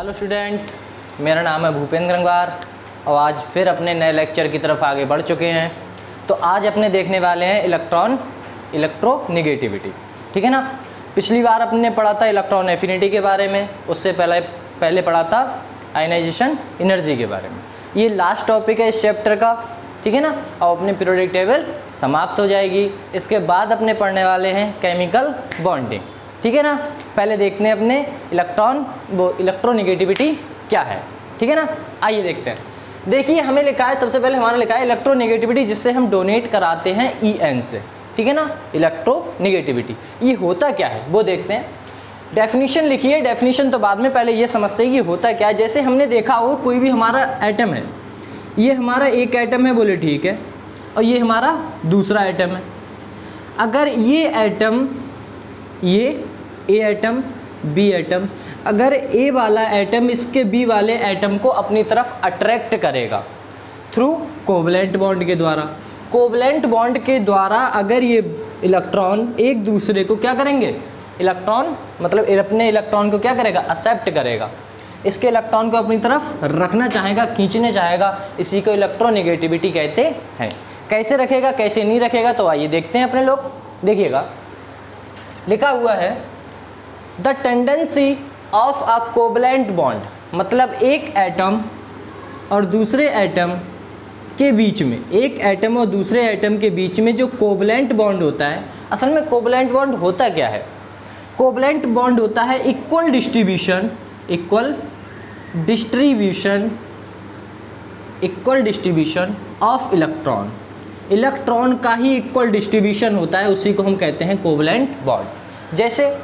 Hello student, मेरा नाम है भूपेंद्र गंगवार और आज फिर अपने नए लेक्चर की तरफ आगे बढ़ चुके हैं। तो आज अपने देखने वाले हैं इलेक्ट्रोनेगेटिविटी। ठीक है ना। पिछली बार अपने पढ़ा था इलेक्ट्रॉन एफिनिटी के बारे में, उससे पहले पढ़ा था आयनाइजेशन एनर्जी के बारे में। ये लास्ट टॉपिक है इस चैप्टर का। ठीक है ना। और अपनी पीरियोडिक टेबल समाप्त हो जाएगी। इसके बाद अपने पढ़ने वाले हैं केमिकल बॉन्डिंग। ठीक है ना। पहले देखते हैं अपने इलेक्ट्रोनेगेटिविटी क्या है। ठीक है ना। आइए देखते हैं। देखिए हमें लिखा है, सबसे पहले हमारा लिखा है इलेक्ट्रोनेगेटिविटी, जिससे हम डोनेट कराते हैं EN से। ठीक है ना। इलेक्ट्रोनेगेटिविटी ये होता क्या है वो देखते हैं। डेफिनेशन लिखिए, डेफिनेशन तो बाद में, पहले ये समझते हैं कि होता क्या है। जैसे हमने देखा हो कोई भी हमारा एटम है, ये हमारा एक एटम है, बोले ठीक है, और ये हमारा दूसरा एटम है। अगर ये एटम, ये ए एटम बी एटम, अगर ए वाला एटम इसके बी वाले एटम को अपनी तरफ अट्रैक्ट करेगा थ्रू कोवलेंट बॉन्ड के द्वारा, कोवलेंट बॉन्ड के द्वारा अगर ये इलेक्ट्रॉन एक दूसरे को क्या करेंगे, इलेक्ट्रॉन मतलब अपने इलेक्ट्रॉन को क्या करेगा, एक्सेप्ट करेगा, इसके इलेक्ट्रॉन को अपनी तरफ रखना चाहेगा, खींचने चाहेगा, इसी को इलेक्ट्रोनेगेटिविटी कहते हैं। कैसे रखेगा कैसे नहीं रखेगा, तो आइए देखते हैं अपने लोग। देखिएगा लिखा हुआ है the tendency of a covalent bond, मतलब एक एटम और दूसरे एटम के बीच में, एक एटम और दूसरे एटम के बीच में जो कोवलेंट बॉन्ड होता है, असल में कोवलेंट बॉन्ड होता क्या है। कोवलेंट बॉन्ड होता है equal distribution of electron, electron का ही इक्वल डिस्ट्रीब्यूशन होता है, उसी को हम कहते हैं कोवलेंट बॉन्ड। जैसे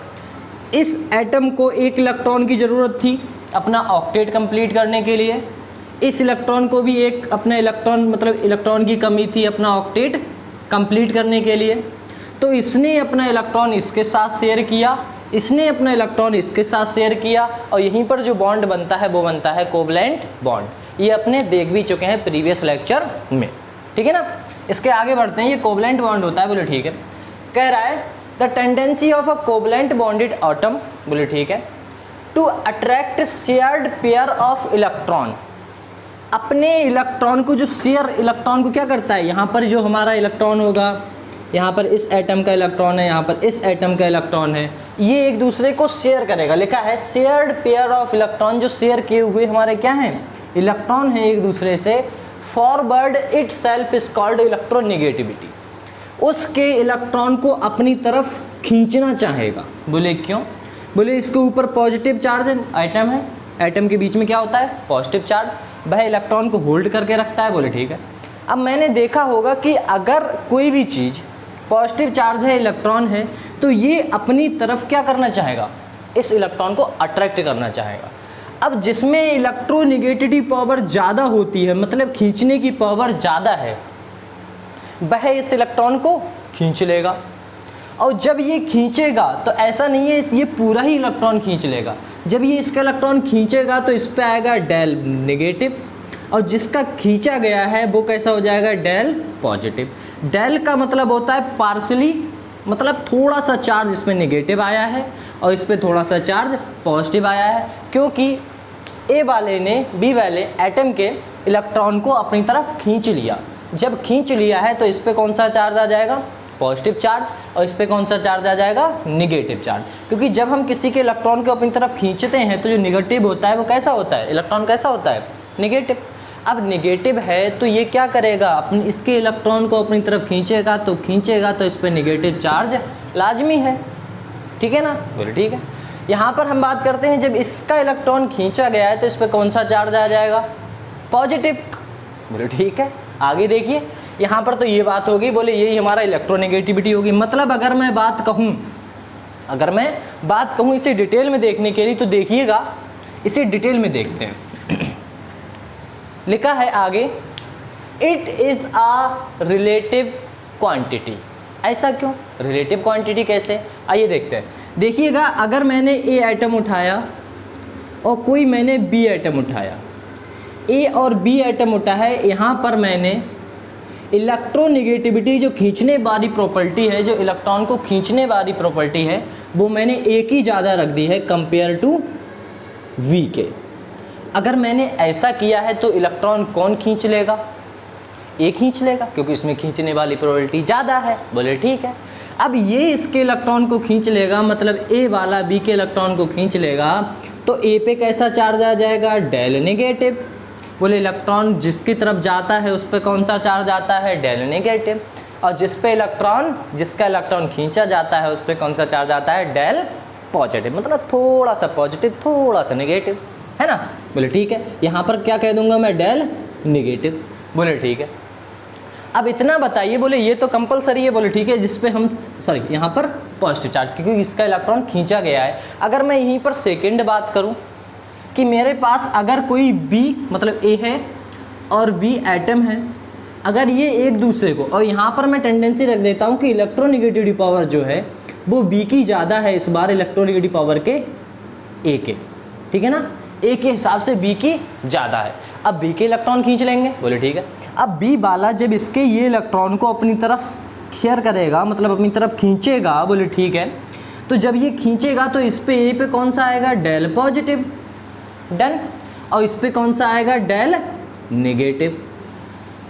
इस एटम को एक इलेक्ट्रॉन की ज़रूरत थी अपना ऑक्टेट कंप्लीट करने के लिए, इस इलेक्ट्रॉन को भी एक अपना इलेक्ट्रॉन मतलब इलेक्ट्रॉन की कमी थी अपना ऑक्टेट कंप्लीट करने के लिए, तो इसने अपना इलेक्ट्रॉन इसके साथ शेयर किया, इसने अपना इलेक्ट्रॉन इसके साथ शेयर किया, और यहीं पर जो बॉन्ड बनता है वो बनता है कोवलेंट बॉन्ड। ये अपने देख भी चुके हैं प्रीवियस लेक्चर में। ठीक है ना। इसके आगे बढ़ते हैं। ये कोवलेंट बॉन्ड होता है, बोले ठीक है। कह रहा है the tendency of a covalent bonded atom, बोले ठीक है, to attract shared pair of electron, अपने इलेक्ट्रॉन को जो शेयर इलेक्ट्रॉन को क्या करता है, यहाँ पर जो हमारा इलेक्ट्रॉन होगा, यहाँ पर इस एटम का इलेक्ट्रॉन है, यहाँ पर इस एटम का इलेक्ट्रॉन है, ये एक दूसरे को शेयर करेगा। लिखा है शेयर्ड पेयर ऑफ इलेक्ट्रॉन, जो शेयर किए हुए हमारे क्या हैं, इलेक्ट्रॉन है एक दूसरे से। Forward it self is called electronegativity, उसके इलेक्ट्रॉन को अपनी तरफ खींचना चाहेगा। बोले क्यों, बोले इसके ऊपर पॉजिटिव चार्ज है, एटम है, एटम के बीच में क्या होता है, पॉजिटिव चार्ज, वह इलेक्ट्रॉन को होल्ड करके रखता है। बोले ठीक है। अब मैंने देखा होगा कि अगर कोई भी चीज़ पॉजिटिव चार्ज है, इलेक्ट्रॉन है, तो ये अपनी तरफ क्या करना चाहेगा, इस इलेक्ट्रॉन को अट्रैक्ट करना चाहेगा। अब जिसमें इलेक्ट्रोनेगेटिविटी पावर ज़्यादा होती है, मतलब खींचने की पावर ज़्यादा है, वह इस इलेक्ट्रॉन को खींच लेगा। और जब ये खींचेगा तो ऐसा नहीं है ये पूरा ही इलेक्ट्रॉन खींच लेगा, जब ये इसका इलेक्ट्रॉन खींचेगा तो इस पे आएगा डेल नेगेटिव, और जिसका खींचा गया है वो कैसा हो जाएगा, डेल पॉजिटिव। डेल का मतलब होता है पार्शली, मतलब थोड़ा सा चार्ज इसमें नेगेटिव आया है और इस पर थोड़ा सा चार्ज पॉजिटिव आया है, क्योंकि ए वाले ने बी वाले एटम के इलेक्ट्रॉन को अपनी तरफ खींच लिया। जब खींच लिया है तो इस पे कौन सा चार्ज आ जाएगा, पॉजिटिव चार्ज, और इस पे कौन सा चार्ज आ जाएगा, नेगेटिव चार्ज। क्योंकि जब हम किसी के इलेक्ट्रॉन को अपनी तरफ खींचते हैं तो जो नेगेटिव होता है वो कैसा होता है, इलेक्ट्रॉन कैसा होता है, नेगेटिव। अब नेगेटिव है तो ये क्या करेगा, अपने इसके इलेक्ट्रॉन को अपनी तरफ खींचेगा तो इस पर नेगेटिव चार्ज लाजमी है। ठीक है ना, बोले ठीक है। यहाँ पर हम बात करते हैं जब इसका इलेक्ट्रॉन खींचा गया है तो इस पर कौन सा चार्ज आ जाएगा, पॉजिटिव। बोले ठीक है। आगे देखिए, यहाँ पर तो ये बात होगी, बोले यही हमारा इलेक्ट्रोनेगेटिविटी होगी। मतलब अगर मैं बात कहूँ इसे डिटेल में देखने के लिए, तो देखिएगा इसे डिटेल में देखते हैं। लिखा है आगे, it is a relative quantity. ऐसा क्यों, रिलेटिव क्वांटिटी कैसे, आइए देखते हैं। देखिएगा, अगर मैंने ए एटम उठाया और कोई मैंने बी एटम उठाया, ए और बी एटम उठा है, यहाँ पर मैंने इलेक्ट्रोनेगेटिविटी जो खींचने वाली प्रॉपर्टी है, जो इलेक्ट्रॉन को खींचने वाली प्रॉपर्टी है, वो मैंने ए की ज़्यादा रख दी है कंपेयर टू वी के। अगर मैंने ऐसा किया है तो इलेक्ट्रॉन कौन खींच लेगा? ए खींच लेगा, क्योंकि इसमें खींचने वाली प्रोबेबिलिटी ज़्यादा है। बोले ठीक है। अब ये इसके इलेक्ट्रॉन को खींच लेगा, मतलब ए वाला बी के इलेक्ट्रॉन को खींच लेगा, तो ए पे कैसा चार्ज आ जाएगा? Del negative. बोले इलेक्ट्रॉन जिसकी तरफ जाता है उस पर कौन सा चार्ज आता है? Del negative. और जिसका इलेक्ट्रॉन खींचा जाता है उस पर कौन सा चार्ज आता है? Del positive. मतलब थोड़ा सा पॉजिटिव थोड़ा सा नेगेटिव, है ना। बोले ठीक है, यहाँ पर क्या कह दूंगा मैं? Del negative. बोले ठीक है। अब इतना बताइए, बोले ये तो कंपलसरी है। बोले ठीक है, जिस पे हम यहाँ पर पॉजिटिव चार्ज, क्योंकि इसका इलेक्ट्रॉन खींचा गया है। अगर मैं यहीं पर सेकेंड बात करूँ कि मेरे पास अगर कोई बी मतलब ए है और बी एटम है, अगर ये एक दूसरे को, और यहाँ पर मैं टेंडेंसी रख देता हूँ कि इलेक्ट्रोनेगेटिविटी पावर जो है वो बी की ज़्यादा है इस बार इलेक्ट्रोनेगेटिव पावर के ए के, ठीक है ना। ए के हिसाब से बी की ज़्यादा है। अब बी के इलेक्ट्रॉन खींच लेंगे। बोले ठीक है। अब बी वाला जब इसके ये इलेक्ट्रॉन को अपनी तरफ शेयर करेगा, मतलब अपनी तरफ खींचेगा, बोले ठीक है, तो जब ये खींचेगा तो इस पे ए पे कौन सा आएगा? Del positive. डन। और इस पे कौन सा आएगा? Del negative.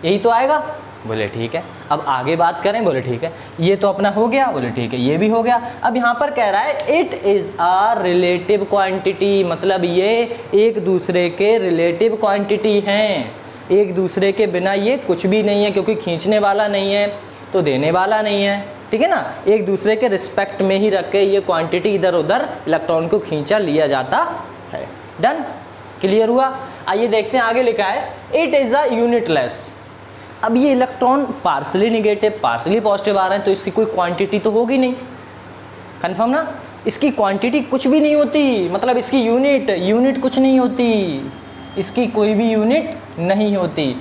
यही तो आएगा। बोले ठीक है। अब आगे बात करें। बोले ठीक है, ये तो अपना हो गया। बोले ठीक है, ये भी हो गया। अब यहाँ पर कह रहा है it is a relative quantity, मतलब ये एक दूसरे के रिलेटिव क्वांटिटी हैं, एक दूसरे के बिना ये कुछ भी नहीं है, क्योंकि खींचने वाला नहीं है तो देने वाला नहीं है, ठीक है ना। एक दूसरे के रिस्पेक्ट में ही रख के ये क्वांटिटी इधर उधर इलेक्ट्रॉन को खींचा लिया जाता है। डन। क्लियर हुआ। आइए देखते हैं आगे लिखा है इट इज़ अ यूनिटलेस। अब ये electron partially negative partially positive आ रहे हैं, तो इसकी कोई क्वांटिटी तो होगी नहीं, कन्फर्म ना। इसकी क्वांटिटी कुछ भी नहीं होती, मतलब इसकी यूनिट कुछ नहीं होती, इसकी कोई भी यूनिट नहीं होती।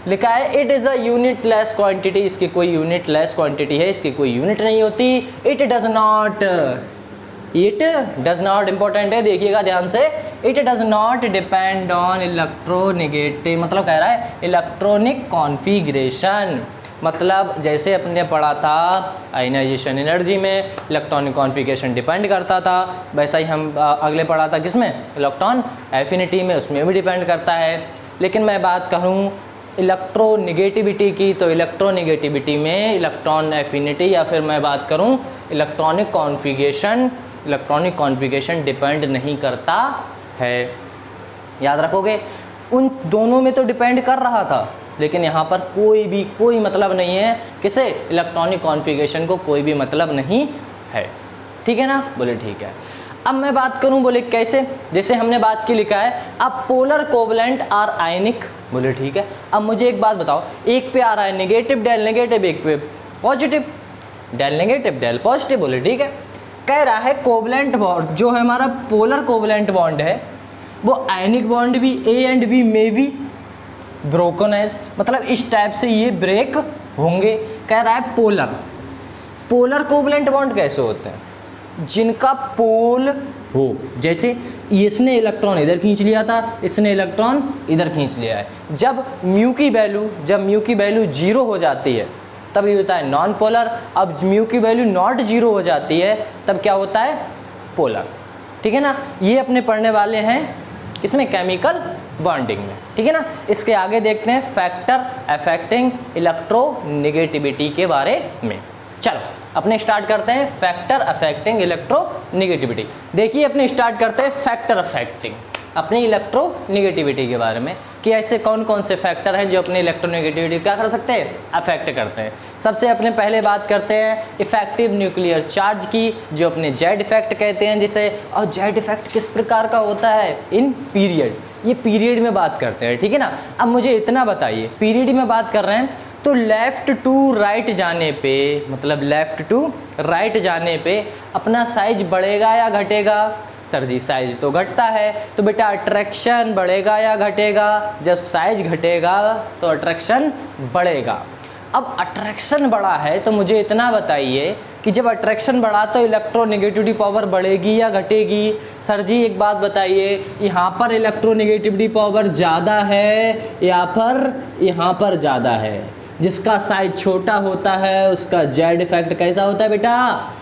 लिखा है it is a unitless quantity, इसकी कोई यूनिटलेस क्वांटिटी है, इसकी कोई यूनिट नहीं होती। इट डज नॉट इंपॉर्टेंट है, देखिएगा ध्यान से। It does not depend on electronegative, मतलब कह रहा है इलेक्ट्रॉनिक कॉन्फ़िगरेशन, मतलब जैसे अपने पढ़ा था आयनाइजेशन एनर्जी में इलेक्ट्रॉनिक कॉन्फ़िगरेशन डिपेंड करता था, वैसा ही हम अगले पढ़ा था किसमें? इलेक्ट्रॉन एफिनिटी में, उसमें भी डिपेंड करता है। लेकिन मैं बात करूँ इलेक्ट्रोनेगेटिविटी की, तो इलेक्ट्रोनेगेटिविटी में इलेक्ट्रॉन एफिनिटी या फिर मैं बात करूँ इलेक्ट्रॉनिक कॉन्फ़िगरेशन डिपेंड नहीं करता है। याद रखोगे, उन दोनों में तो डिपेंड कर रहा था, लेकिन यहाँ पर कोई मतलब नहीं है किसे? इलेक्ट्रॉनिक कॉन्फ़िगरेशन को कोई भी मतलब नहीं है, ठीक है ना। बोले ठीक है। अब मैं बात करूं, बोले कैसे? जैसे हमने बात की, लिखा है अब पोलर कोवलेंट आर आयनिक। बोले ठीक है। अब मुझे एक बात बताओ, एक पे आ रहा है नेगेटिव डेल नेगेटिव, एक पे positive del negative del positive. बोले ठीक है। कह रहा है कोवलेंट बॉन्ड जो है हमारा पोलर कोवलेंट बॉन्ड है, वो आयनिक बॉन्ड भी ए एंड बी में भी ब्रोकन एज, मतलब इस टाइप से ये ब्रेक होंगे। कह रहा है पोलर कोवलेंट बॉन्ड कैसे होते हैं? जिनका पोल हो, जैसे इसने इलेक्ट्रॉन इधर खींच लिया था, इसने इलेक्ट्रॉन इधर खींच लिया है। जब म्यू की वैल्यू 0 हो जाती है तब ये होता है नॉन पोलर। अब म्यू की वैल्यू नॉट 0 हो जाती है तब क्या होता है? पोलर, ठीक है ना। ये अपने पढ़ने वाले हैं इसमें केमिकल बॉन्डिंग में, ठीक है ना। इसके आगे देखते हैं फैक्टर अफेक्टिंग इलेक्ट्रोनेगेटिविटी के बारे में। चलो अपने स्टार्ट करते हैं फैक्टर अफेक्टिंग इलेक्ट्रोनेगेटिविटी। देखिए अपने स्टार्ट करते हैं फैक्टर अफेक्टिंग अपनी इलेक्ट्रोनेगेटिविटी के बारे में, कि ऐसे कौन कौन से फैक्टर हैं जो अपनी इलेक्ट्रोनेगेटिविटी क्या कर सकते हैं? अफेक्ट करते हैं। सबसे अपने पहले बात करते हैं इफेक्टिव न्यूक्लियर चार्ज की, जो अपने जेड इफेक्ट कहते हैं जिसे। और जेड इफेक्ट किस प्रकार का होता है? इन पीरियड, ये पीरियड में बात करते हैं, ठीक है ना। अब मुझे इतना बताइए, पीरियड में बात कर रहे हैं तो लेफ़्ट टू राइट जाने पे, मतलब लेफ़्ट टू राइट जाने पे अपना साइज बढ़ेगा या घटेगा? सर जी साइज तो घटता है, तो बेटा अट्रैक्शन बढ़ेगा या घटेगा? जब साइज घटेगा तो अट्रैक्शन बढ़ेगा। अब अट्रैक्शन बढ़ा है तो मुझे इतना बताइए कि जब अट्रैक्शन बढ़ा तो इलेक्ट्रोनेगेटिविटी पावर बढ़ेगी या घटेगी? सर जी एक बात बताइए, यहाँ पर इलेक्ट्रोनेगेटिविटी पावर ज़्यादा है या फिर यहाँ पर ज़्यादा है? जिसका साइज छोटा होता है उसका जेड इफेक्ट कैसा होता है बेटा?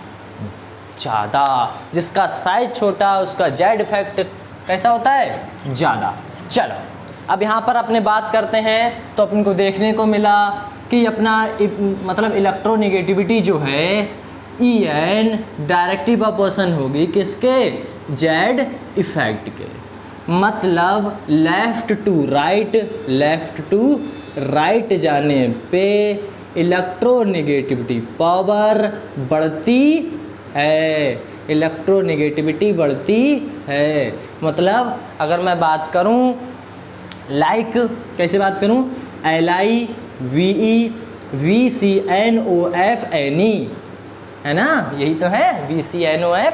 ज़्यादा। जिसका साइज छोटा उसका जेड इफेक्ट कैसा होता है? ज़्यादा। चलो अब यहाँ पर अपने बात करते हैं तो अपन को देखने को मिला कि अपना मतलब इलेक्ट्रोनेगेटिविटी जो है En डायरेक्टली प्रोपोर्शन होगी किसके, जेड इफेक्ट के। मतलब लेफ्ट टू राइट जाने पे इलेक्ट्रोनेगेटिविटी पावर बढ़ती है, इलेक्ट्रोनेगेटिविटी बढ़ती है। मतलब अगर मैं बात करूं लाइक कैसे बात करूं, LIVE VCNOF NE है ना, यही तो है VCNOF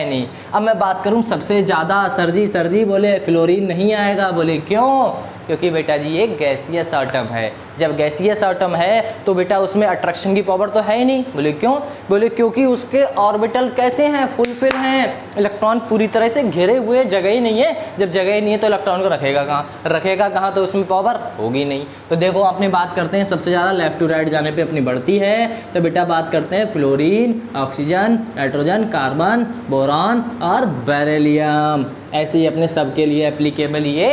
NE। अब मैं बात करूं सबसे ज़्यादा, सर जी बोले फ्लोरीन नहीं आएगा, बोले क्यों, क्योंकि बेटा जी ये गैसियस एटम है। जब गैसियस एटम है तो बेटा उसमें अट्रैक्शन की पावर तो है ही नहीं, बोले क्यों, बोले क्योंकि उसके ऑर्बिटल कैसे हैं, फुलफिल हैं, इलेक्ट्रॉन पूरी तरह से घिरे हुए, जगह ही नहीं है। जब जगह ही नहीं है तो इलेक्ट्रॉन को रखेगा कहाँ, तो उसमें पावर होगी नहीं। तो देखो अपने बात करते हैं सबसे ज़्यादा लेफ्ट टू राइट जाने पर अपनी बढ़ती है, तो बेटा बात करते हैं fluorine, oxygen, nitrogen, carbon, boron और बेरिलियम। ऐसे ही अपने सबके लिए एप्लीकेबल ये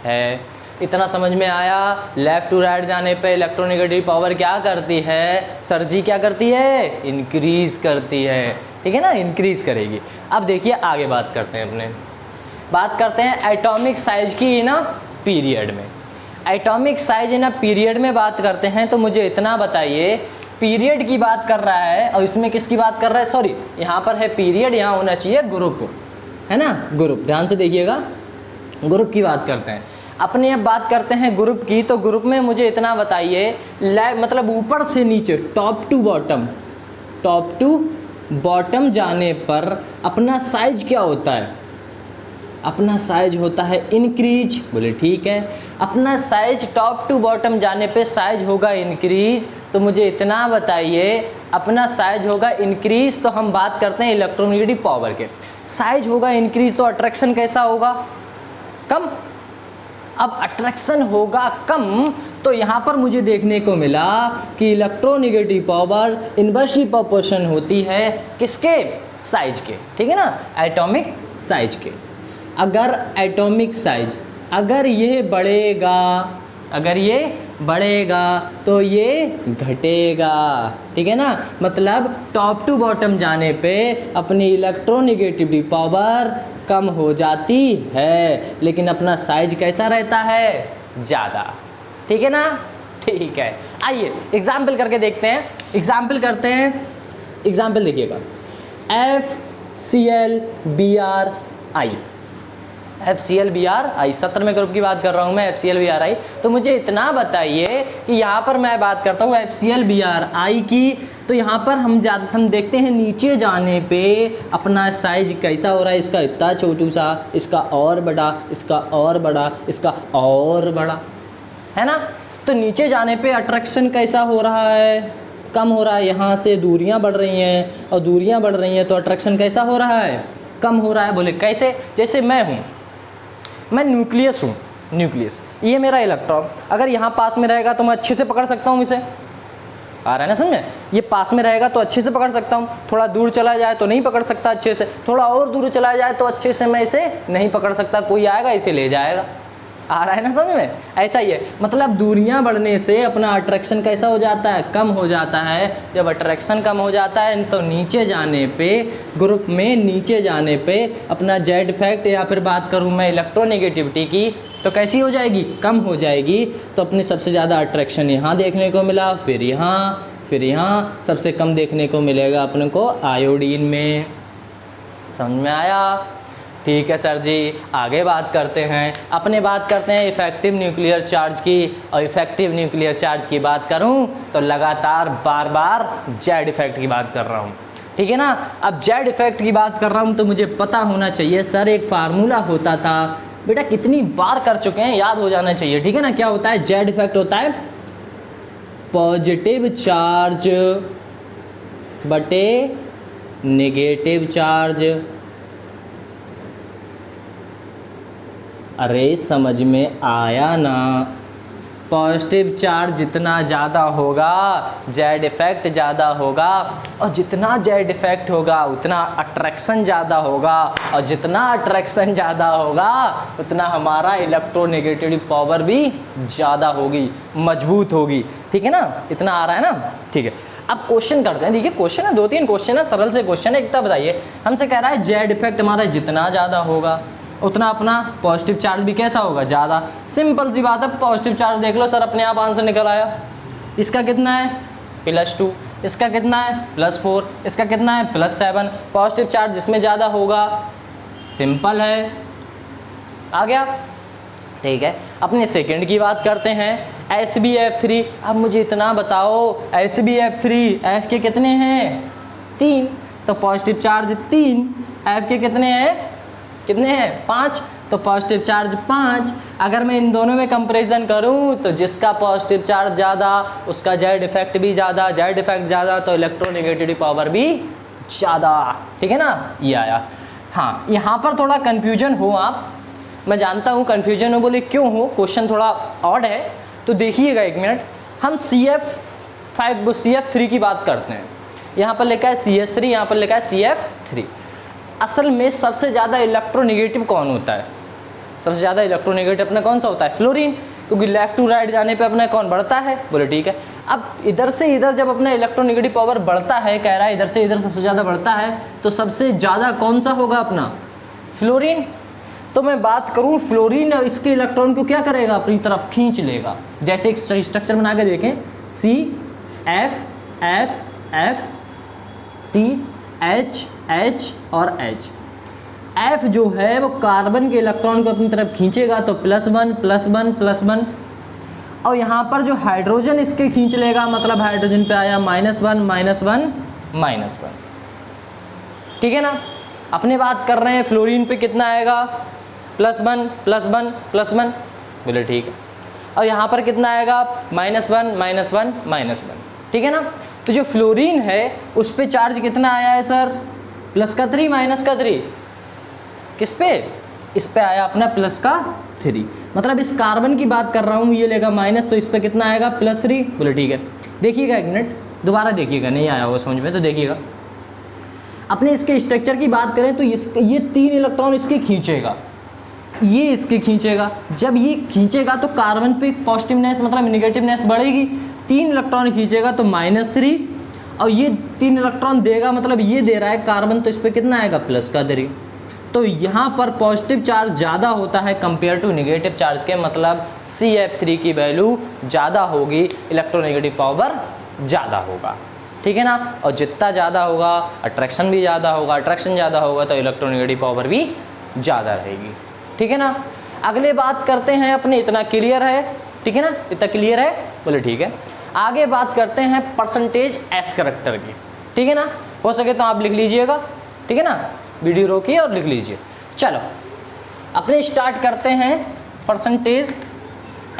है। इतना समझ में आया। लेफ़्ट टू राइट जाने पे इलेक्ट्रोनेगेटिव पावर क्या करती है, सर जी क्या करती है, इंक्रीज़ करती है, ठीक है ना, इंक्रीज़ करेगी। अब देखिए आगे बात करते हैं बात करते हैं एटॉमिक साइज की ना पीरियड में। एटॉमिक साइज ना पीरियड में बात करते हैं तो मुझे इतना बताइए, पीरियड की बात कर रहा है और इसमें किसकी बात कर रहा है, सॉरी यहाँ पर है पीरियड, यहाँ होना चाहिए ग्रुप, है ना, ग्रुप, ध्यान से देखिएगा, ग्रुप की बात करते हैं। अपने अब बात करते हैं ग्रुप की, तो ग्रुप में मुझे इतना बताइए, मतलब ऊपर से नीचे टॉप टू बॉटम जाने पर अपना साइज क्या होता है, अपना साइज होता है इंक्रीज, बोले ठीक है। अपना साइज टॉप टू बॉटम जाने पे साइज होगा इंक्रीज, तो मुझे इतना बताइए अपना साइज होगा इंक्रीज, तो हम बात करते हैं इलेक्ट्रोनेगेटिव पावर के, साइज होगा इंक्रीज तो अट्रैक्शन कैसा होगा, कम। अब अट्रैक्शन होगा कम, तो यहाँ पर मुझे देखने को मिला कि इलेक्ट्रोनेगेटिव पावर इनवर्सली प्रोपोर्शन होती है किसके, साइज के, ठीक है ना, एटॉमिक साइज के। अगर एटॉमिक साइज अगर ये बढ़ेगा तो ये घटेगा, ठीक है ना। मतलब टॉप टू बॉटम जाने पे अपनी इलेक्ट्रोनेगेटिविटी पावर कम हो जाती है, लेकिन अपना साइज कैसा रहता है, ज़्यादा, ठीक है ना, ठीक है। आइए एग्जाम्पल करके देखते हैं, एग्जाम्पल करते हैं, एग्जाम्पल देखिएगा, FClBrI 17वें ग्रुप की बात कर रहा हूँ मैं, FClBrI। तो मुझे इतना बताइए कि यहाँ पर मैं बात करता हूँ FClBrI की, तो यहाँ पर हम देखते हैं नीचे जाने पे अपना साइज कैसा हो रहा है, इसका इतना छोटू सा, इसका और बड़ा, इसका और बड़ा, इसका और बड़ा, है ना। तो नीचे जाने पे अट्रैक्शन कैसा हो रहा है, कम हो रहा है, यहाँ से दूरियाँ बढ़ रही हैं और दूरियाँ बढ़ रही हैं तो अट्रैक्शन कैसा हो रहा है, कम हो रहा है। बोले कैसे, जैसे मैं न्यूक्लियस हूँ, न्यूक्लियस, ये मेरा इलेक्ट्रॉन अगर यहाँ पास में रहेगा तो मैं अच्छे से पकड़ सकता हूँ इसे, आ रहा है ना समझ में, ये पास में रहेगा तो अच्छे से पकड़ सकता हूँ, थोड़ा दूर चला जाए तो नहीं पकड़ सकता अच्छे से, थोड़ा और दूर चला जाए तो अच्छे से मैं इसे नहीं पकड़ सकता, कोई आएगा इसे ले जाएगा, आ रहा है ना समझ में। ऐसा ही है, मतलब दूरियां बढ़ने से अपना अट्रैक्शन कैसा हो जाता है, कम हो जाता है। जब अट्रैक्शन कम हो जाता है तो नीचे जाने पे, ग्रुप में नीचे जाने पे अपना जेड इफेक्ट, या फिर बात करूं मैं इलेक्ट्रोनेगेटिविटी की, तो कैसी हो जाएगी, कम हो जाएगी। तो अपने सबसे ज़्यादा अट्रैक्शन यहाँ देखने को मिला, फिर यहाँ सबसे कम देखने को मिलेगा अपने को आयोडीन में। समझ में आया, ठीक है सर जी। आगे बात करते हैं, अपने बात करते हैं इफेक्टिव न्यूक्लियर चार्ज की। और इफेक्टिव न्यूक्लियर चार्ज की बात करूं तो लगातार बार जेड इफेक्ट की बात कर रहा हूं, ठीक है ना। अब जेड इफेक्ट की बात कर रहा हूं तो मुझे पता होना चाहिए, सर एक फार्मूला होता था, बेटा कितनी बार कर चुके हैं, याद हो जाना चाहिए, ठीक है ना। क्या होता है, जेड इफेक्ट होता है पॉजिटिव चार्ज बटे नेगेटिव चार्ज। अरे समझ में आया ना, पॉजिटिव चार्ज जितना ज़्यादा होगा जेड इफेक्ट ज़्यादा होगा, और जितना जेड इफेक्ट होगा उतना अट्रैक्शन ज़्यादा होगा, और जितना अट्रैक्शन ज़्यादा होगा उतना हमारा इलेक्ट्रोनेगेटिविटी पावर भी ज़्यादा होगी, मजबूत होगी। ठीक है ना, इतना आ रहा है ना। ठीक है, अब क्वेश्चन करते हैं। देखिए क्वेश्चन है, 2-3 क्वेश्चन है, सरल से क्वेश्चन है। एक तो बताइए, हमसे कह रहा है जेड इफेक्ट हमारा जितना ज़्यादा होगा उतना अपना पॉजिटिव चार्ज भी कैसा होगा, ज़्यादा। सिंपल सी बात है, पॉजिटिव चार्ज देख लो सर, अपने आप आंसर निकल आया। इसका कितना है +2, इसका कितना है +4, इसका कितना है +7। पॉजिटिव चार्ज जिसमें ज़्यादा होगा, सिंपल है, आ गया। ठीक है, अपने सेकंड की बात करते हैं, SbF3। अब मुझे इतना बताओ, SbF3 F के कितने हैं 3, तो पॉजिटिव चार्ज 3, F के कितने हैं 5, तो पॉजिटिव चार्ज 5। अगर मैं इन दोनों में कंपैरिजन करूं तो जिसका पॉजिटिव चार्ज ज़्यादा उसका जेड इफेक्ट भी ज़्यादा, जेड इफेक्ट ज़्यादा तो इलेक्ट्रोनेगेटिविटी पावर भी ज़्यादा। ठीक है ना, ये आया। हाँ, यहाँ पर थोड़ा कन्फ्यूजन हो आप, मैं जानता हूँ कन्फ्यूजन हो, बोले क्यों हो, क्वेश्चन थोड़ा ऑड है। तो देखिएगा एक मिनट, हम CF3 की बात करते हैं। यहाँ पर लिखा है CS3, यहाँ पर लिखा है CF3। असल में सबसे ज़्यादा इलेक्ट्रोनेगेटिव कौन होता है? सबसे ज़्यादा इलेक्ट्रोनेगेटिव अपना कौन सा होता है? फ्लोरीन, क्योंकि लेफ्ट टू राइट जाने पे अपना कौन बढ़ता है? बोले ठीक है। अब इधर से इधर जब अपना इलेक्ट्रोनेगेटिव पावर बढ़ता है, कह रहा है इधर से इधर सबसे ज़्यादा बढ़ता है, तो सबसे ज़्यादा कौन सा होगा अपना? फ्लोरीन। तो मैं बात करूँ, फ्लोरीन इसके इलेक्ट्रॉन को क्या करेगा? अपनी तरफ खींच लेगा। जैसे एक स्ट्रक्चर बना के देखें, CF CH और H। F जो है वो कार्बन के इलेक्ट्रॉन को अपनी तरफ खींचेगा तो +1 और यहाँ पर जो हाइड्रोजन इसके खींच लेगा, मतलब हाइड्रोजन पे आया -1। ठीक है ना। अपने बात कर रहे हैं फ्लोरीन पे कितना आएगा? +1 बोले ठीक है। और यहाँ पर कितना आएगा? -1। ठीक है ना। तो जो फ्लोरीन है उस पे चार्ज कितना आया है सर? +3 -3। किस पे? इस पे आया अपना +3। मतलब इस कार्बन की बात कर रहा हूँ, ये लेगा माइनस, तो इस पे कितना आएगा? +3। बोले ठीक है। देखिएगा एक मिनट, दोबारा देखिएगा, नहीं आया होगा समझ में तो देखिएगा। अपने इसके स्ट्रक्चर की बात करें तो ये 3 इलेक्ट्रॉन इसके खींचेगा, ये इसके खींचेगा। जब ये खींचेगा तो कार्बन पे पॉजिटिवनेस मतलब निगेटिवनेस बढ़ेगी। 3 इलेक्ट्रॉन खींचेगा तो -3, और ये 3 इलेक्ट्रॉन देगा, मतलब ये दे रहा है कार्बन, तो इस पर कितना आएगा? +3। तो यहाँ पर पॉजिटिव चार्ज ज़्यादा होता है कंपेयर टू निगेटिव चार्ज के, मतलब CF3 की वैल्यू ज़्यादा होगी, इलेक्ट्रोनेगेटिव पावर ज़्यादा होगा। ठीक है ना। और जितना ज़्यादा होगा अट्रैक्शन भी ज़्यादा होगा, अट्रैक्शन ज़्यादा होगा तो इलेक्ट्रोनेगेटिव पावर भी ज़्यादा रहेगी। ठीक है ना। अगले बात करते हैं अपने, इतना क्लियर है? ठीक है ना, इतना क्लियर है? बोले ठीक है। आगे बात करते हैं परसेंटेज S करैक्टर की। ठीक है ना, हो सके तो आप लिख लीजिएगा। ठीक है ना, वीडियो रोकिए और लिख लीजिए। चलो अपने स्टार्ट करते हैं परसेंटेज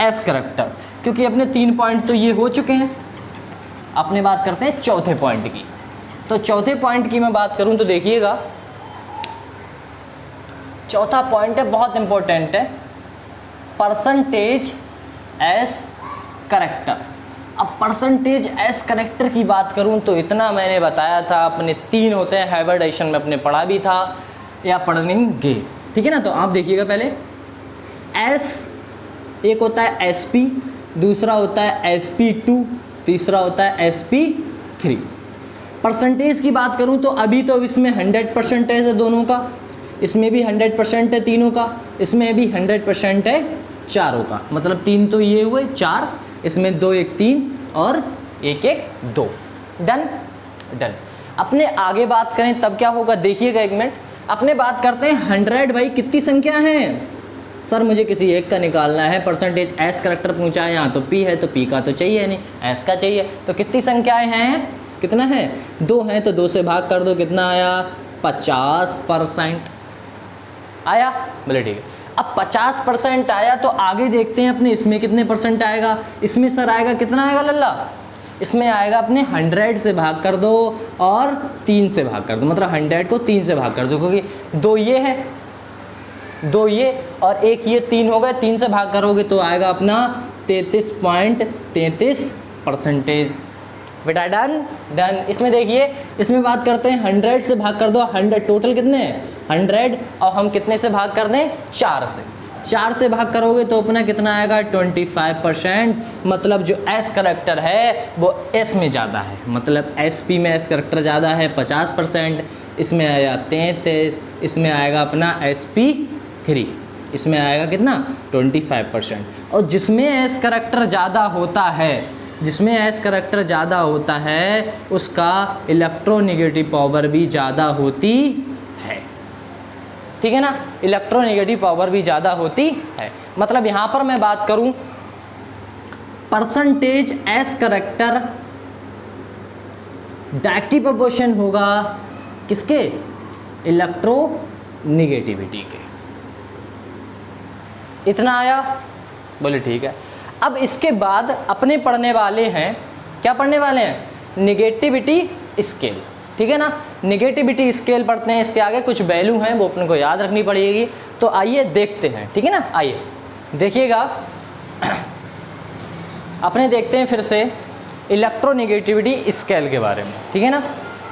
S करैक्टर, क्योंकि अपने 3 पॉइंट तो ये हो चुके हैं। अपने बात करते हैं चौथे पॉइंट की। तो चौथे पॉइंट की मैं बात करूं तो देखिएगा, चौथा पॉइंट है, बहुत इंपॉर्टेंट है, परसेंटेज S करैक्टर। अब परसेंटेज S करैक्टर की बात करूं तो इतना मैंने बताया था, अपने 3 होते हैं, हाइब्रिडाइजेशन में अपने पढ़ा भी था या पढ़ेंगे। ठीक है ना। तो आप देखिएगा पहले, S एक होता है Sp, दूसरा होता है Sp2, तीसरा होता है Sp3। परसेंटेज की बात करूं तो अभी तो इसमें 100% है दोनों का, इसमें भी 100% है तीनों का, इसमें भी 100% है चारों का। मतलब 3 तो ये हुए, 4 इसमें, 2 1 3 और 1 1 2। डन। अपने आगे बात करें तब क्या होगा, देखिएगा एक मिनट। अपने बात करते हैं 100 भाई कितनी संख्या है? सर मुझे किसी एक का निकालना है, परसेंटेज S करैक्टर पूछा है, यहाँ तो P है तो P का तो चाहिए नहीं, S का चाहिए। तो कितनी संख्याएं हैं? कितना है? 2 हैं, तो 2 से भाग कर दो, कितना आया? 50% आया। बोले ठीक है। अब 50% आया तो आगे देखते हैं अपने इसमें कितने परसेंट आएगा। इसमें सर आएगा, कितना आएगा लल्ला? इसमें आएगा अपने 100 से भाग कर दो और 3 से भाग कर दो, मतलब 100 को 3 से भाग कर दो, क्योंकि 2 ये है, 2 ये और 1 ये, 3 हो गए। 3 से भाग करोगे तो आएगा अपना 33.33%। बेटा डन डन। इसमें देखिए, इसमें बात करते हैं 100 से भाग कर दो, 100 टोटल कितने हैं 100, और हम कितने से भाग कर दें 4 से। 4 से भाग करोगे तो अपना कितना आएगा 25%। मतलब जो एस करेक्टर है वो एस में ज़्यादा है, मतलब एस पी में एस करेक्टर ज़्यादा है 50%, इसमें आएगा 33, इसमें आएगा अपना SP3, इसमें आएगा कितना 25%। और जिसमें एस करेक्टर ज़्यादा होता है, जिसमें एस करेक्टर ज़्यादा होता है उसका इलेक्ट्रोनेगेटिव पावर भी ज़्यादा होती है, ठीक है ना, इलेक्ट्रोनेगेटिव पावर भी ज़्यादा होती है। मतलब यहाँ पर मैं बात करूँ percentage S character directly proportion होगा किसके, इलेक्ट्रोनेगेटिविटी के। इतना आया, बोले ठीक है। अब इसके बाद अपने पढ़ने वाले हैं, क्या पढ़ने वाले हैं, नेगेटिविटी स्केल, ठीक है ना। नेगेटिविटी स्केल पढ़ते हैं, इसके आगे कुछ वैल्यू हैं वो अपने को याद रखनी पड़ेगी। तो आइए देखते हैं, ठीक है ना। आइए देखिएगा, अपने देखते हैं फिर से इलेक्ट्रोनेगेटिविटी स्केल के बारे में, ठीक है ना।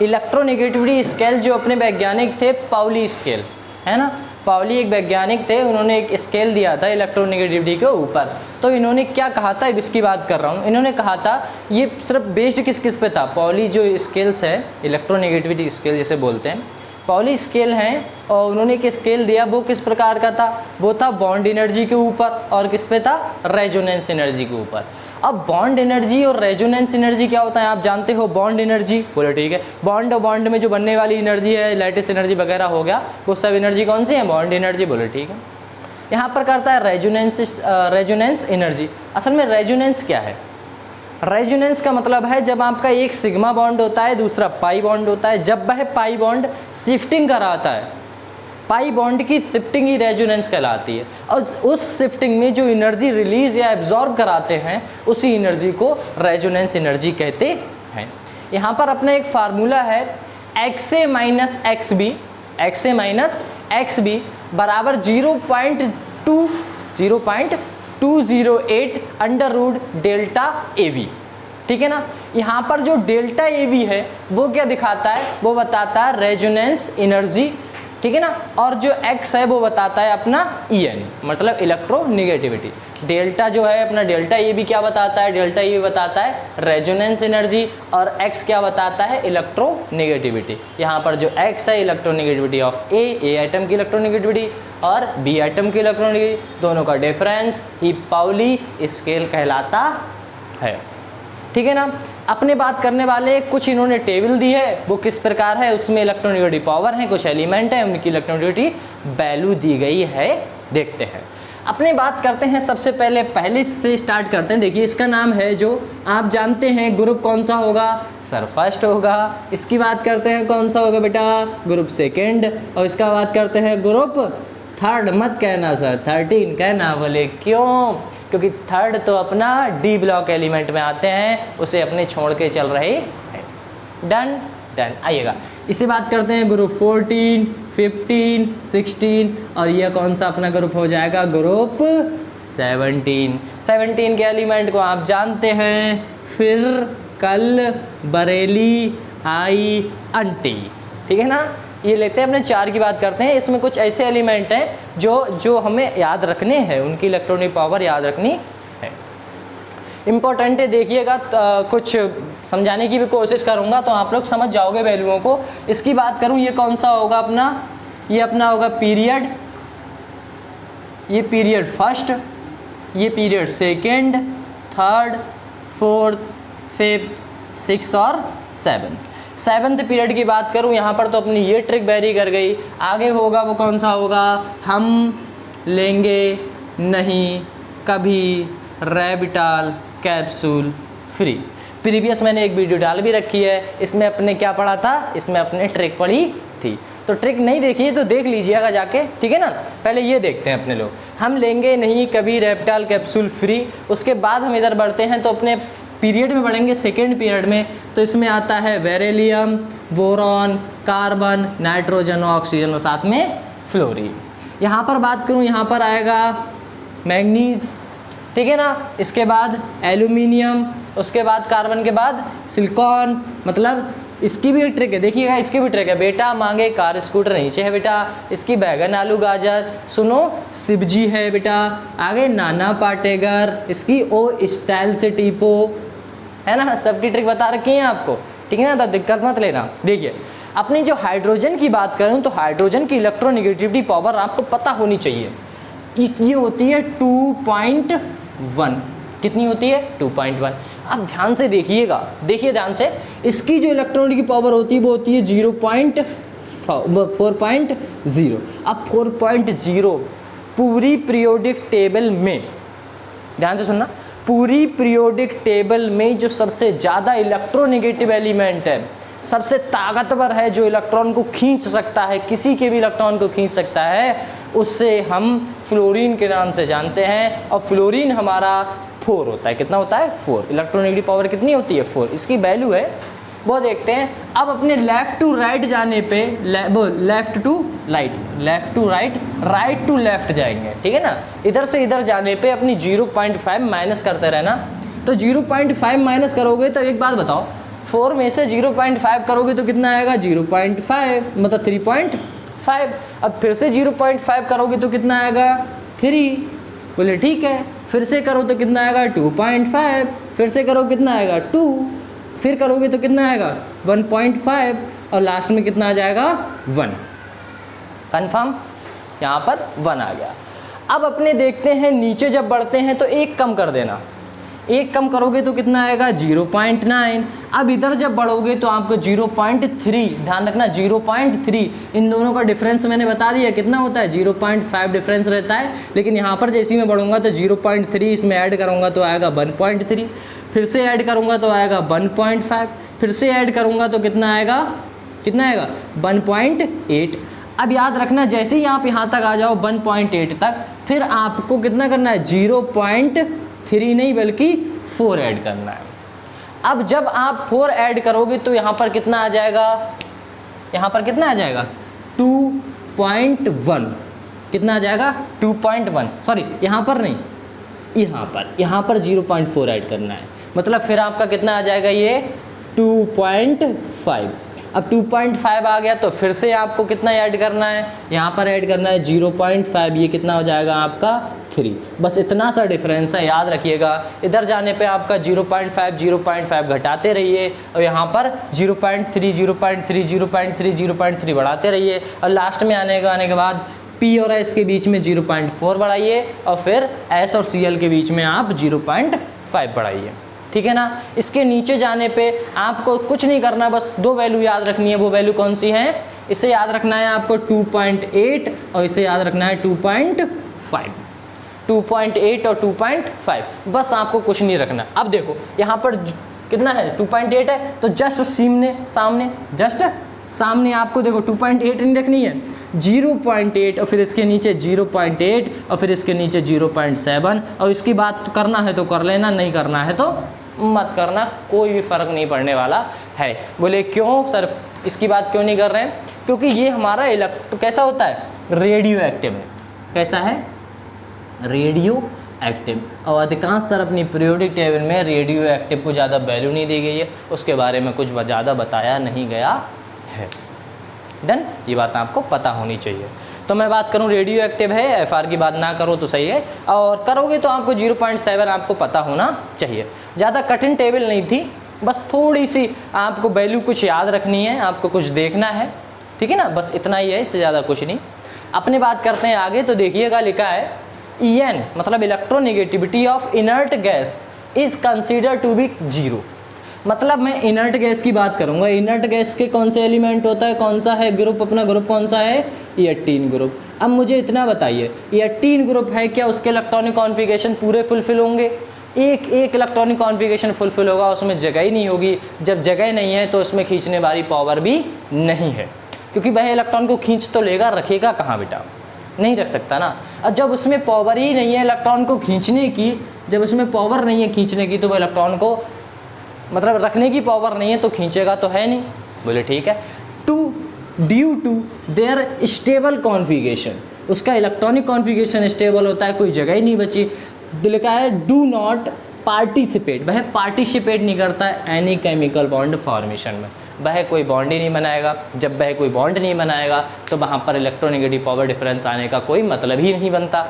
इलेक्ट्रोनेगेटिविटी स्केल जो अपने वैज्ञानिक थे पाउली स्केल, है ना। पाउली एक वैज्ञानिक थे, उन्होंने एक स्केल दिया था इलेक्ट्रोनेगेटिविटी के ऊपर। तो इन्होंने क्या कहा था, इसकी बात कर रहा हूँ। इन्होंने कहा था, ये सिर्फ बेस्ड किस किस पे था, पाउली जो स्केल्स है, इलेक्ट्रोनेगेटिविटी स्केल जिसे बोलते हैं, पाउली स्केल हैं, और उन्होंने एक स्केल दिया, वो किस प्रकार का था, वो था बॉन्ड एनर्जी के ऊपर, और किस पे था, रेजोनेंस एनर्जी के ऊपर। अब बॉन्ड एनर्जी और रेजोनेंस एनर्जी क्या होता है, आप जानते हो, बॉन्ड एनर्जी, बोले ठीक है, बॉन्ड और बॉन्ड में जो बनने वाली एनर्जी है, लैटिस एनर्जी वगैरह हो गया, वो सब एनर्जी कौन सी है, बॉन्ड एनर्जी, बोले ठीक है। यहाँ पर करता है रेजोनेंस एनर्जी। असल में रेजोनेंस क्या है, रेजोनेंस का मतलब है जब आपका एक सिग्मा बॉन्ड होता है, दूसरा पाई बॉन्ड होता है, जब वह पाई बॉन्ड शिफ्टिंग कराता है, पाई बॉन्ड की शिफ्टिंग ही रेजोनेंस कहलाती है। और उस शिफ्टिंग में जो एनर्जी रिलीज या एब्जॉर्ब कराते हैं, उसी एनर्जी को रेजोनेंस एनर्जी कहते हैं। यहाँ पर अपना एक फार्मूला है, XA माइनस XB बराबर 0.208 अंडर रूट डेल्टा AV, ठीक है ना। यहाँ पर जो डेल्टा AV है वो क्या दिखाता है, वो बताता है रेजोनेंस एनर्जी, ठीक है ना। और जो x है वो बताता है अपना En, मतलब इलेक्ट्रोनेगेटिविटी। डेल्टा जो है अपना डेल्टा AV क्या बताता है, डेल्टा AV बताता है रेजोनेंस एनर्जी, और x क्या बताता है, इलेक्ट्रोनेगेटिविटी। यहाँ पर जो x है इलेक्ट्रोनेगेटिविटी ऑफ A एटम की इलेक्ट्रोनेगेटिविटी, और B एटम की इलेक्ट्रोनेगेटिविटी, दोनों का डिफरेंस ही पाउली स्केल कहलाता है, ठीक है ना। अपने बात करने वाले कुछ इन्होंने टेबल दी है, वो किस प्रकार है, उसमें इलेक्ट्रोनेगेटिव पावर है, कुछ एलिमेंट है, उनकी इलेक्ट्रोनेगेटिविटी वैल्यू दी गई है। देखते हैं, अपने बात करते हैं सबसे पहले से स्टार्ट करते हैं। देखिए इसका नाम है, जो आप जानते हैं, ग्रुप कौन सा होगा, सर फर्स्ट होगा। इसकी बात करते हैं कौन सा होगा बेटा, ग्रुप सेकेंड। और इसका बात करते हैं ग्रुप थर्ड, मत कहना सर 13 कहना, बोले क्यों, क्योंकि थर्ड तो अपना डी ब्लॉक एलिमेंट में आते हैं, उसे अपने छोड़ के चल रहे हैं। Done done. आइएगा, इसे बात करते हैं ग्रुप 14, 15, 16, और ये कौन सा अपना ग्रुप हो जाएगा, ग्रुप 17। 17 के एलिमेंट को आप जानते हैं, फिर कल, बरेली, आई, अंटी, ठीक है ना। ये लेते हैं, अपने 4 की बात करते हैं। इसमें कुछ ऐसे एलिमेंट हैं जो हमें याद रखने हैं, उनकी इलेक्ट्रॉनिक पावर याद रखनी है, इम्पोर्टेंट है। देखिएगा, कुछ समझाने की भी कोशिश करूँगा तो आप लोग समझ जाओगे वैल्यूओं को। इसकी बात करूँ, ये कौन सा होगा अपना, ये अपना होगा पीरियड, ये पीरियड फर्स्ट, ये period second, third, fourth, fifth, 6 और 7। 7th पीरियड की बात करूं, यहाँ पर तो अपनी ये ट्रिक वेरी कर गई। आगे होगा वो कौन सा होगा, हम लेंगे नहीं कभी रैबिटाल कैप्सूल फ्री। प्रीवियस मैंने एक वीडियो डाल भी रखी है, इसमें अपने क्या पढ़ा था, इसमें अपने ट्रिक पढ़ी थी। तो ट्रिक नहीं देखी है तो देख लीजिएगा जाके, ठीक है ना। पहले ये देखते हैं अपने लोग, हम लेंगे नहीं कभी रैबिटाल कैप्सूल फ्री। उसके बाद हम इधर बढ़ते हैं तो अपने पीरियड में बढ़ेंगे, सेकेंड पीरियड में। तो इसमें आता है beryllium, boron, carbon, nitrogen, oxygen और साथ में फ्लोरीन। यहाँ पर बात करूँ, यहाँ पर आएगा मैग्नीज, ठीक है ना। इसके बाद एल्यूमिनियम, उसके बाद कार्बन के बाद सिलिकॉन। मतलब इसकी भी एक ट्रिक है, देखिएगा इसकी भी ट्रिक है। बेटा मांगे कार स्कूटर नीचे है बेटा, इसकी बैगन आलू गाजर, सुनो शिवजी है बेटा, आगे नाना पाटेगर, इसकी ओ स्टाइल से टीपो, है ना। सबकी ट्रिक बता रखी है आपको, ठीक है ना, तो दिक्कत मत लेना। देखिए अपनी जो हाइड्रोजन की बात करूं तो हाइड्रोजन की इलेक्ट्रोनेगेटिविटी पावर आपको पता होनी चाहिए। ये होती है 2.1। कितनी होती है? 2.1। अब ध्यान से देखिएगा, देखिए ध्यान से, इसकी जो इलेक्ट्रॉन की पावर होती है वो होती है 4.0। अब 4.0 पूरी पीरियोडिक टेबल में, ध्यान से सुनना, पूरी पीरियोडिक टेबल में जो सबसे ज़्यादा इलेक्ट्रोनेगेटिव एलिमेंट है, सबसे ताकतवर है, जो इलेक्ट्रॉन को खींच सकता है, किसी के भी इलेक्ट्रॉन को खींच सकता है, उससे हम फ्लोरीन के नाम से जानते हैं। और फ्लोरीन हमारा 4 होता है। कितना होता है? 4। इलेक्ट्रोनेगेटिव पावर कितनी होती है? 4। इसकी वैल्यू है वो देखते हैं। अब अपने लेफ़्ट टू राइट जाने पे left to right, right to left जाएंगे, ठीक है ना। इधर से इधर जाने पे अपनी 0.5 माइनस करते रहना। तो 0.5 माइनस करोगे तो एक बात बताओ, 4 में से 0.5 करोगे तो कितना आएगा? 0.5, मतलब 3.5। अब फिर से 0.5 करोगे तो कितना आएगा? 3। बोले ठीक है। फिर से करो तो कितना आएगा? 2.5। फिर से करो कितना आएगा? 2। फिर करोगे तो कितना आएगा? 1.5। और लास्ट में कितना आ जाएगा? 1। कन्फर्म? यहाँ पर 1 आ गया। अब अपने देखते हैं नीचे जब बढ़ते हैं तो 1 कम कर देना। 1 कम करोगे तो कितना आएगा? 0.9। अब इधर जब बढ़ोगे तो आपको 0.3, ध्यान रखना 0.3, इन दोनों का डिफरेंस मैंने बता दिया कितना होता है, 0.5 डिफरेंस रहता है। लेकिन यहाँ पर जैसे ही मैं बढ़ूंगा तो 0.3 इसमें ऐड करूँगा तो आएगा 1.3, फिर से ऐड करूँगा तो आएगा 1.5, फिर से ऐड करूँगा तो कितना आएगा? 1.8। अब याद रखना जैसे ही आप यहाँ तक आ जाओ 1.8 तक, फिर आपको कितना करना है? 0.3 नहीं बल्कि 4 ऐड करना है। अब जब आप 4 ऐड करोगे तो यहाँ पर कितना आ जाएगा? यहाँ पर कितना आ जाएगा? 2.1। कितना आ जाएगा? 2.1। सॉरी यहाँ पर नहीं, यहाँ पर 0.4 ऐड करना है। मतलब फिर आपका कितना आ जाएगा? ये 2.5। अब 2.5 आ गया तो फिर से आपको कितना ऐड करना है? यहाँ पर ऐड करना है 0.5। ये कितना हो जाएगा आपका? 3। बस इतना सा डिफरेंस है, याद रखिएगा। इधर जाने पे आपका 0.5 घटाते रहिए और यहाँ पर 0.3 बढ़ाते रहिए और लास्ट में आने के बाद P और S के बीच में 0.4 बढ़ाइए और फिर S और Cl के बीच में आप 0.5 बढ़ाइए, ठीक है ना। इसके नीचे जाने पे आपको कुछ नहीं करना, बस 2 वैल्यू याद रखनी है। वो वैल्यू कौन सी है? इसे याद रखना है आपको 2.8 और इसे याद रखना है 2.5। 2.8 और 2.5, बस आपको कुछ नहीं रखना। अब देखो यहाँ पर कितना है? 2.8 है तो जस्ट सामने आपको देखो 2.8 नहीं रखनी है, 0.8 और फिर इसके नीचे 0.8 और फिर इसके नीचे 0.7। और इसकी बात करना है तो कर लेना, नहीं करना है तो मत करना, कोई भी फ़र्क नहीं पड़ने वाला है। बोले क्यों सर इसकी बात क्यों नहीं कर रहे हैं? क्योंकि ये हमारा कैसा होता है? रेडियो एक्टिव है। कैसा है? Radio active. और अधिकांश तरह अपनी पीरियोडिक टेबल में रेडियो एक्टिव को ज़्यादा वैल्यू नहीं दी गई है, उसके बारे में कुछ ज़्यादा बताया नहीं गया है। डन? ये बात आपको पता होनी चाहिए। तो मैं बात करूं रेडियो एक्टिव है, FR की बात ना करो तो सही है, और करोगे तो आपको 0.7 आपको पता होना चाहिए। ज़्यादा कठिन टेबल नहीं थी, बस थोड़ी सी आपको वैल्यू कुछ याद रखनी है, आपको कुछ देखना है, ठीक है ना, बस इतना ही है, इससे ज़्यादा कुछ नहीं। अपने बात करते हैं आगे। तो देखिएगा लिखा है EN मतलब electronegativity of inert gas is consider to be 0। मतलब मैं इनर्ट गैस की बात करूंगा। इनर्ट गैस के कौन से एलिमेंट होता है, कौन सा है ग्रुप? अपना ग्रुप कौन सा है? E18 group. अब मुझे इतना बताइए, E18 ग्रुप है, क्या उसके इलेक्ट्रॉनिक कॉन्फ़िगरेशन पूरे फुलफिल होंगे? एक इलेक्ट्रॉनिक कॉन्फ़िगरेशन फुलफिल होगा, उसमें जगह ही नहीं होगी। जब जगह नहीं है तो उसमें खींचने वाली पावर भी नहीं है, क्योंकि वह इलेक्ट्रॉन को खींच तो लेगा, रखेगा कहाँ बेटा? नहीं रख सकता ना। और जब उसमें पावर ही नहीं है इलेक्ट्रॉन को खींचने की, जब उसमें पावर नहीं है खींचने की, तो वह इलेक्ट्रॉन को मतलब रखने की पावर नहीं है तो खींचेगा तो है नहीं। बोले ठीक है। Due to their stable configuration, उसका इलेक्ट्रॉनिक कॉन्फ़िगरेशन स्टेबल होता है, कोई जगह ही नहीं बची। लिखा है डू नॉट पार्टिसिपेट, वह पार्टिसिपेट नहीं करता है एनी केमिकल बॉन्ड फॉर्मेशन में, वह कोई बॉन्ड ही नहीं बनाएगा। जब वह कोई बॉन्ड नहीं बनाएगा तो वहाँ पर इलेक्ट्रोनेगेटिव पावर डिफरेंस आने का कोई मतलब ही नहीं बनता।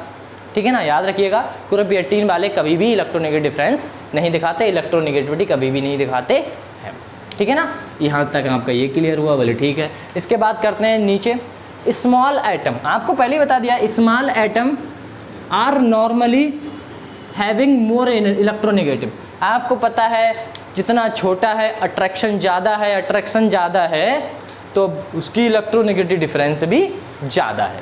ठीक है ना, याद रखिएगा ग्रुप 18 वाले कभी भी इलेक्ट्रोनेगेटिव डिफरेंस नहीं दिखाते, इलेक्ट्रोनेगेटिविटी कभी भी नहीं दिखाते हैं। ठीक है ना, यहाँ तक आपका ये क्लियर हुआ, बोले ठीक है। इसके बाद करते हैं नीचे स्मॉल एटम। आपको पहले ही बता दिया small atom are normally having more electronegative. आपको पता है जितना छोटा है अट्रैक्शन ज़्यादा है, अट्रैक्शन ज़्यादा है तो उसकी इलेक्ट्रोनेगेटिव डिफरेंस भी ज़्यादा है।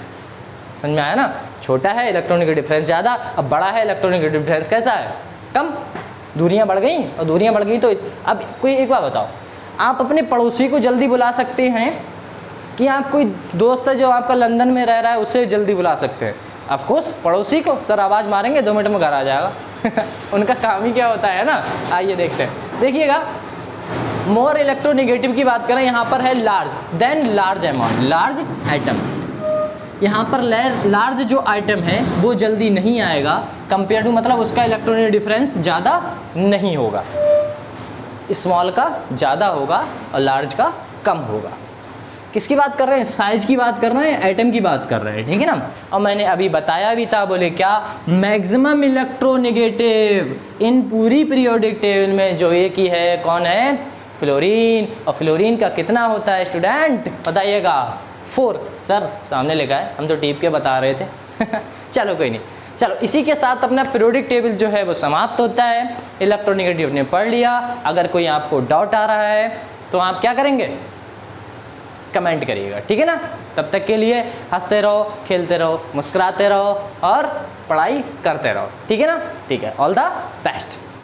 समझ में आया ना, छोटा है इलेक्ट्रोनेगेटिव डिफरेंस ज़्यादा, अब बड़ा है इलेक्ट्रोनेगेटिव डिफरेंस कैसा है, कम। दूरियां बढ़ गई, और दूरियां बढ़ गई तो अब कोई एक बात बताओ, आप अपने पड़ोसी को जल्दी बुला सकते हैं कि आप कोई दोस्त है जो आपका लंदन में रह रहा है उससे जल्दी बुला सकते हैं? ऑफ कोर्स पड़ोसी को सर आवाज़ मारेंगे 2 मिनट में घर आ जाएगा उनका काम ही क्या होता है ना। आइए देखते हैं, देखिएगा मोर इलेक्ट्रोनेगेटिव की बात करें, यहाँ पर है large than large amount, large atom. यहाँ पर लार्ज जो आइटम है वो जल्दी नहीं आएगा कंपेयर टू, मतलब उसका इलेक्ट्रोनेगेटिव डिफरेंस ज़्यादा नहीं होगा, स्मॉल का ज़्यादा होगा और लार्ज का कम होगा। किसकी बात कर रहे हैं, साइज की बात कर रहे हैं, एटम की बात कर रहे हैं। ठीक है ना, और मैंने अभी बताया भी था, बोले क्या, मैक्सिमम इलेक्ट्रोनेगेटिव इन पूरी पीरियोडिक टेबल में जो एक ही है, कौन है, फ्लोरीन। और फ्लोरीन का कितना होता है स्टूडेंट बताइएगा, 4। सर सामने लिखा है, हम तो टीप के बता रहे थे चलो कोई नहीं, चलो इसी के साथ अपना पीरियोडिक टेबल जो है वो समाप्त होता है। इलेक्ट्रोनेगेटिव ने पढ़ लिया। अगर कोई आपको डाउट आ रहा है तो आप क्या करेंगे, कमेंट करिएगा। ठीक है ना, तब तक के लिए हंसते रहो, खेलते रहो, मुस्कुराते रहो और पढ़ाई करते रहो। ठीक है ना, ठीक है, ऑल द बेस्ट।